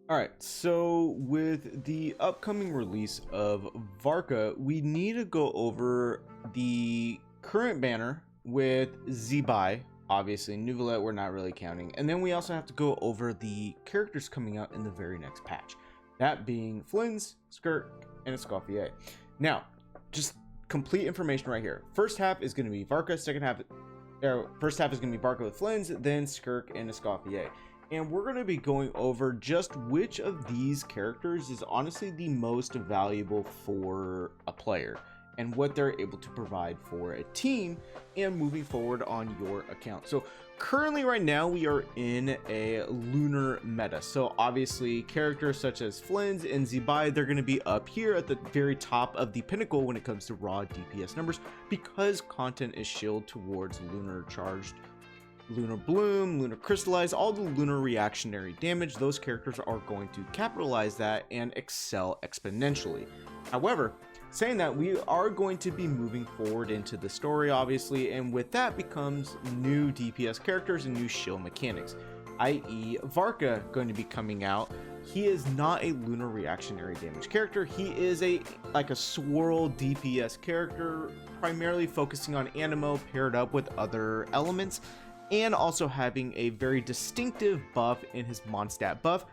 All right, so with the upcoming release of Varka, we need to go over the current banner with Zebai, obviously, Nuvolet we're not really counting, and then we also have to go over the characters coming out in the very next patch, that being Flynn's, Skirk, and Escoffier. Now, just complete information right here. First half is going to be Varka, first half is going to be Varka with Flynn's, then Skirk and Escoffier. And we're going to be going over just which of these characters is honestly the most valuable for a player and what they're able to provide for a team and moving forward on your account. So currently right now we are in a lunar meta. So obviously characters such as Flynn's and Zebai, they're going to be up here at the very top of the pinnacle when it comes to raw DPS numbers because content is shielded towards lunar charged, Lunar Bloom, Lunar Crystallize, all the lunar reactionary damage. Those characters are going to capitalize that and excel exponentially. However, saying that, we are going to be moving forward into the story, obviously, and with that becomes new DPS characters and new shield mechanics, i.e. Varka going to be coming out. He is not a lunar reactionary damage character. He is a swirl DPS character, primarily focusing on Animo paired up with other elements, and also having a very distinctive buff in his Mondstadt buff,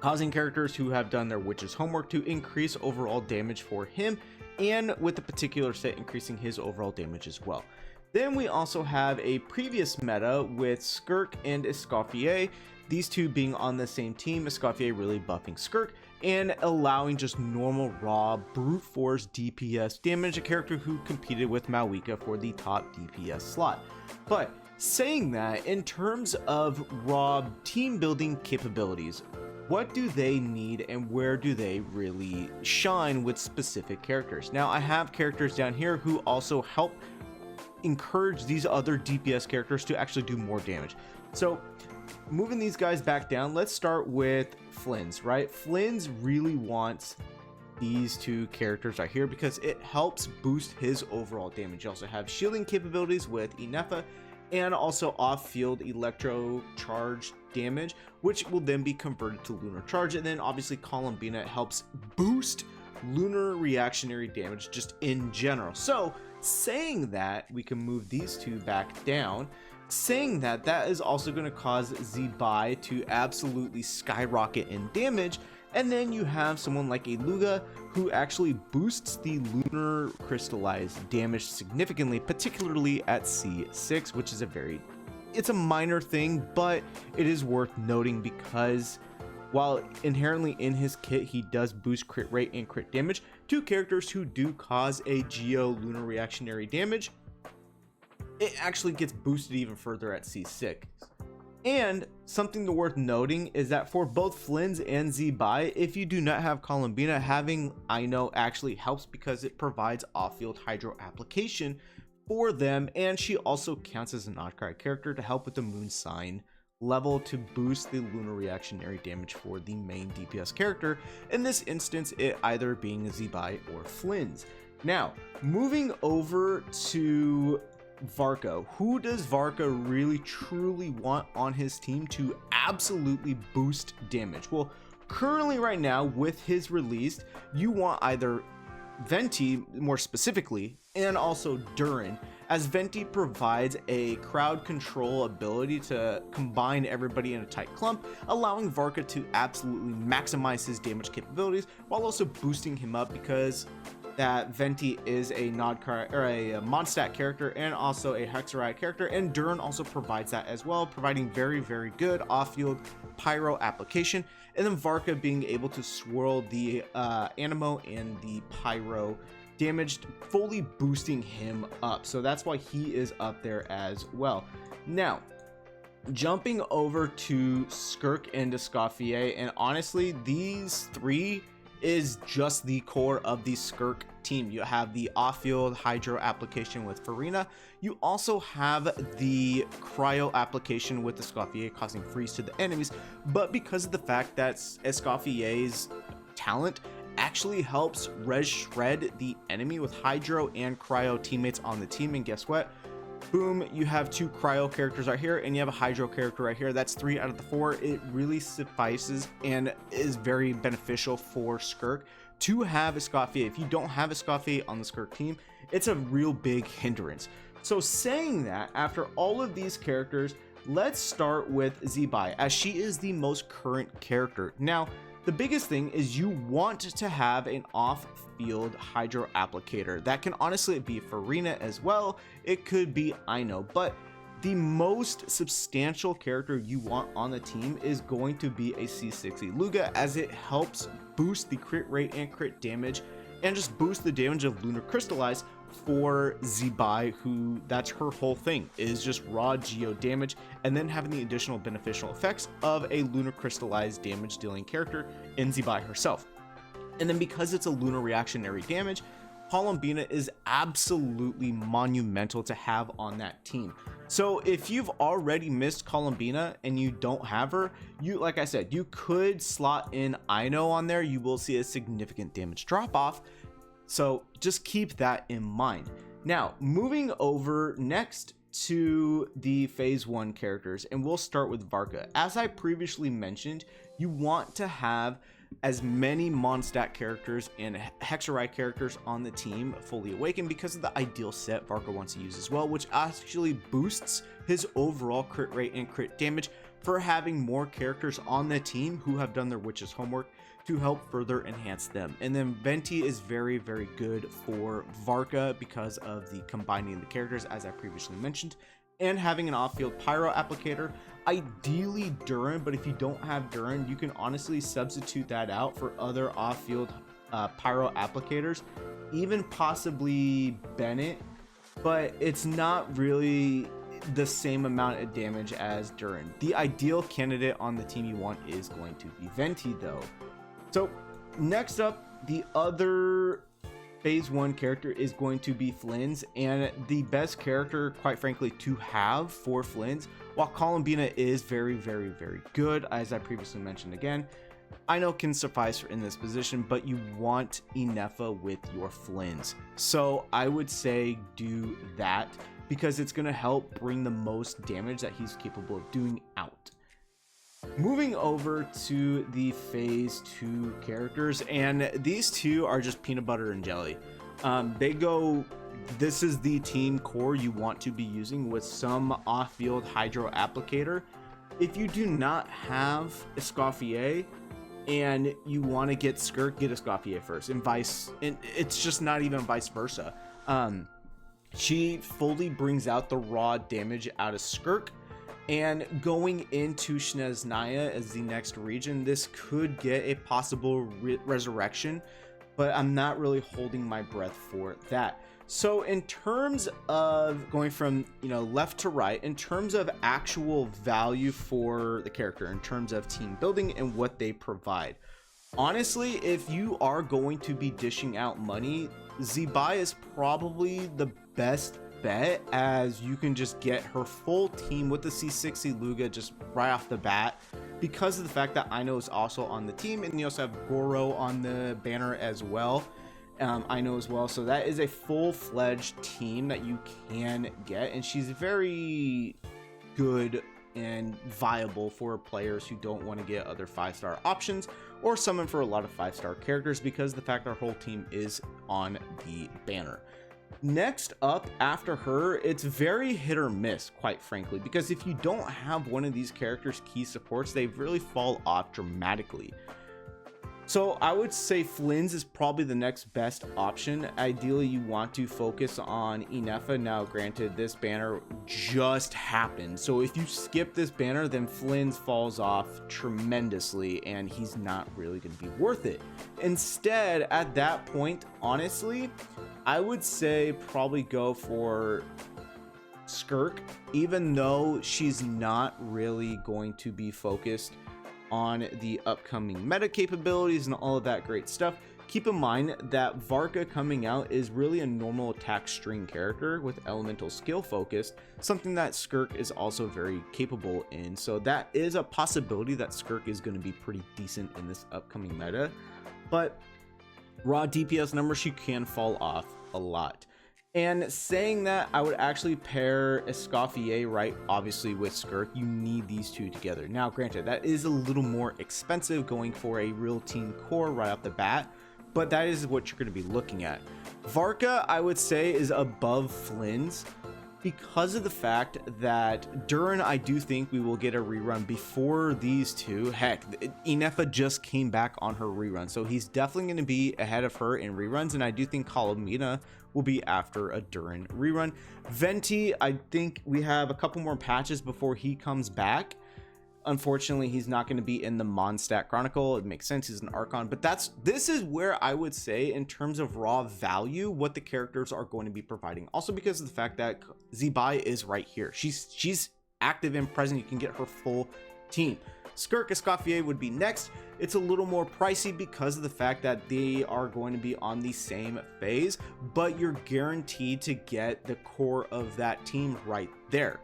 causing characters who have done their witch's homework to increase overall damage for him, and with the particular set increasing his overall damage as well. Then we also have a previous meta with Skirk and Escoffier, these two being on the same team, Escoffier really buffing Skirk and allowing just normal raw brute force DPS damage, a character who competed with Malwika for the top DPS slot. But saying that, in terms of raw team building capabilities, what do they need and where do they really shine with specific characters? Now, I have characters down here who also help encourage these other DPS characters to actually do more damage. So moving these guys back down, let's start with Flynn's, right? Flynn's really wants these two characters right here because it helps boost his overall damage. You also have shielding capabilities with Inefa, and also off-field electro charge damage, which will then be converted to lunar charge. And then obviously Columbina helps boost lunar reactionary damage just in general. So saying that, we can move these two back down, saying that that is also going to cause Zebai to absolutely skyrocket in damage. And then you have someone like a Luga who actually boosts the lunar crystallized damage significantly, particularly at C6, which is it's a minor thing, but it is worth noting because while inherently in his kit he does boost crit rate and crit damage, two characters who do cause a geo lunar reactionary damage, it actually gets boosted even further at C6. And something worth noting is that for both Flynn's and Zebai, if you do not have Columbina, having Ino actually helps because it provides off-field hydro application for them, and she also counts as an outcry character to help with the moon sign level to boost the lunar reactionary damage for the main DPS character, in this instance it either being Zebai or Flynn's. Now moving over to Varka, who does Varka really truly want on his team to absolutely boost damage? Well, currently right now with his release, you want either Venti more specifically and also Durin, as Venti provides a crowd control ability to combine everybody in a tight clump, allowing Varka to absolutely maximize his damage capabilities while also boosting him up because that Venti is a Mondstadt character and also a Hexerite character, and Durin also provides that as well, providing very, very good off-field pyro application, and then Varka being able to swirl the Animo and the pyro damage, fully boosting him up. So that's why he is up there as well. Now, jumping over to Skirk and Escoffier, and honestly, these three is just the core of the Skirk team. You have the off-field hydro application with Farina. You also have the cryo application with Escoffier causing freeze to the enemies, but because of the fact that Escoffier's talent actually helps res shred the enemy with hydro and cryo teammates on the team, and guess what? boom, you have 2 cryo characters right here, and you have a hydro character right here. That's 3 out of the 4. It really suffices and is very beneficial for Skirk to have Escoffier. If you don't have Escoffier on the Skirk team, it's a real big hindrance. So saying that, after all of these characters, let's start with Zibai, as she is the most current character. Now, the biggest thing is you want to have an off-field hydro applicator. That can honestly be Farina as well. It could be Ino, but the most substantial character you want on the team is going to be a C60 Luga, as it helps boost the crit rate and crit damage, and just boost the damage of Lunar Crystallize for Zibai, who that's her whole thing, is just raw geo damage, and then having the additional beneficial effects of a Lunar Crystallized damage dealing character in Zibai herself. And then because it's a lunar reactionary damage, Columbina is absolutely monumental to have on that team. So if you've already missed Columbina and you don't have her, you, like I said, you could slot in Ino on there. You will see a significant damage drop off. So just keep that in mind. Now, moving over next to the phase 1 characters, and we'll start with Varka. As I previously mentioned, you want to have as many Mondstadt characters and Hexarai characters on the team fully awakened, because of the ideal set Varka wants to use as well, which actually boosts his overall crit rate and crit damage for having more characters on the team who have done their witch's homework to help further enhance them. And then Venti is very, very good for Varka because of the combining the characters, as I previously mentioned, and having an off-field pyro applicator, ideally Durin, but if you don't have Durin, you can honestly substitute that out for other off-field pyro applicators, even possibly Bennett, but it's not really the same amount of damage as Durin. The ideal candidate on the team you want is going to be Venti though. So next up, the other phase 1 character is going to be Flynn's, and the best character, quite frankly, to have for Flynn's, while Columbina is very, very, very good, as I previously mentioned again, I know can suffice in this position, but you want Inefa with your Flynn's. So I would say do that, because it's going to help bring the most damage that he's capable of doing out. Moving over to the phase 2 characters, and these two are just peanut butter and jelly. This is the team core you want to be using with some off-field hydro applicator. If you do not have Escoffier and you want to get Skirk, get Escoffier first, and it's just not even vice versa. She fully brings out the raw damage out of Skirk. And going into Snezhnaya as the next region, this could get a possible resurrection, but I'm not really holding my breath for that. So in terms of going from left to right, in terms of actual value for the character, in terms of team building and what they provide, honestly, if you are going to be dishing out money, Zibai is probably the best bet, as you can just get her full team with the C60 Luga just right off the bat, because of the fact that Ino is also on the team, and you also have Goro on the banner as well. Ino as well, so that is a full-fledged team that you can get, and she's very good and viable for players who don't want to get other 5-star options or summon for a lot of 5-star characters, because of the fact our whole team is on the banner. Next up after her, it's very hit or miss, quite frankly, because if you don't have one of these characters' key supports, they really fall off dramatically. So I would say Flynn's is probably the next best option. Ideally, you want to focus on Inefa. Now, granted, this banner just happened, so if you skip this banner, then Flynn's falls off tremendously, and he's not really going to be worth it. Instead, at that point, honestly, I would say probably go for Skirk, even though she's not really going to be focused on the upcoming meta capabilities and all of that great stuff. Keep in mind that Varka coming out is really a normal attack string character with elemental skill focused, something that Skirk is also very capable in. So that is a possibility that Skirk is going to be pretty decent in this upcoming meta, but raw DPS numbers, she can fall off a lot. And saying that, I would actually pair Escoffier, right, obviously with Skirk. You need these two together. Now, granted, that is a little more expensive going for a real team core right off the bat, but that is what you're going to be looking at. Varka, I would say, is above Flynn's because of the fact that Durin, I do think we will get a rerun before these two. Heck, Inefa just came back on her rerun, so he's definitely going to be ahead of her in reruns, and I do think Colomina will be after a Durin rerun. Venti, I think we have a couple more patches before he comes back. Unfortunately, he's not going to be in the Mondstadt Chronicle. It makes sense, he's an Archon, but this is where I would say in terms of raw value what the characters are going to be providing. Also because of the fact that Zibai is right here. She's active and present. You can get her full team. Skirk Escoffier would be next. It's a little more pricey because of the fact that they are going to be on the same phase, but you're guaranteed to get the core of that team right there.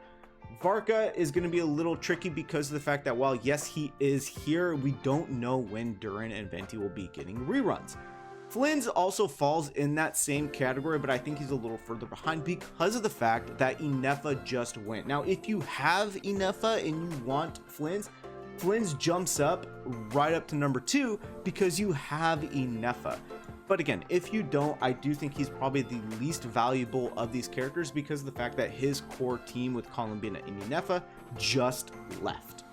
Varka is going to be a little tricky because of the fact that while yes, he is here, we don't know when Durin and Venti will be getting reruns. Flynn's also falls in that same category, but I think he's a little further behind because of the fact that Inefa just went. Now, if you have Inefa and you want Flynn's jumps up right up to number 2 because you have Inefa. But again, if you don't, I do think he's probably the least valuable of these characters because of the fact that his core team with Columbina and Inefa just left.